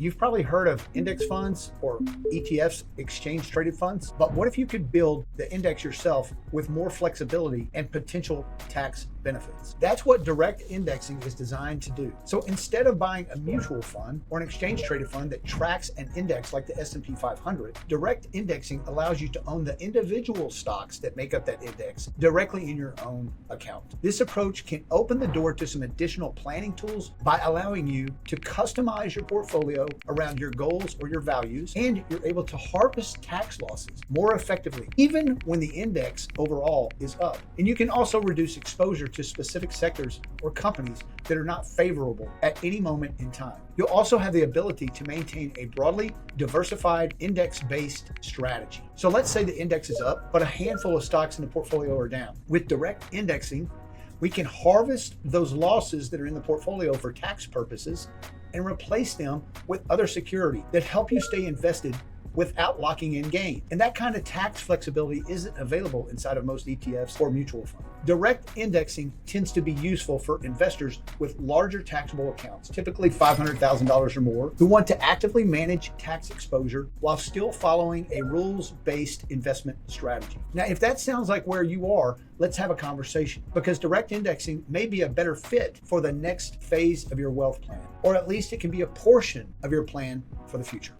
You've probably heard of index funds or ETFs, exchange traded funds, but what if you could build the index yourself with more flexibility and potential tax benefits? That's what direct indexing is designed to do. So instead of buying a mutual fund or an exchange traded fund that tracks an index like the S&P 500, direct indexing allows you to own the individual stocks that make up that index directly in your own account. This approach can open the door to some additional planning tools by allowing you to customize your portfolio around your goals or your values, and you're able to harvest tax losses more effectively, even when the index overall is up. And you can also reduce exposure to specific sectors or companies that are not favorable at any moment in time. You'll also have the ability to maintain a broadly diversified index-based strategy. So let's say the index is up, but a handful of stocks in the portfolio are down. With direct indexing, we can harvest those losses that are in the portfolio for tax purposes and replace them with other security that help you stay invested without locking in gain. And that kind of tax flexibility isn't available inside of most ETFs or mutual funds. Direct indexing tends to be useful for investors with larger taxable accounts, typically $500,000 or more, who want to actively manage tax exposure while still following a rules-based investment strategy. Now, if that sounds like where you are, let's have a conversation, because direct indexing may be a better fit for the next phase of your wealth plan, or at least it can be a portion of your plan for the future.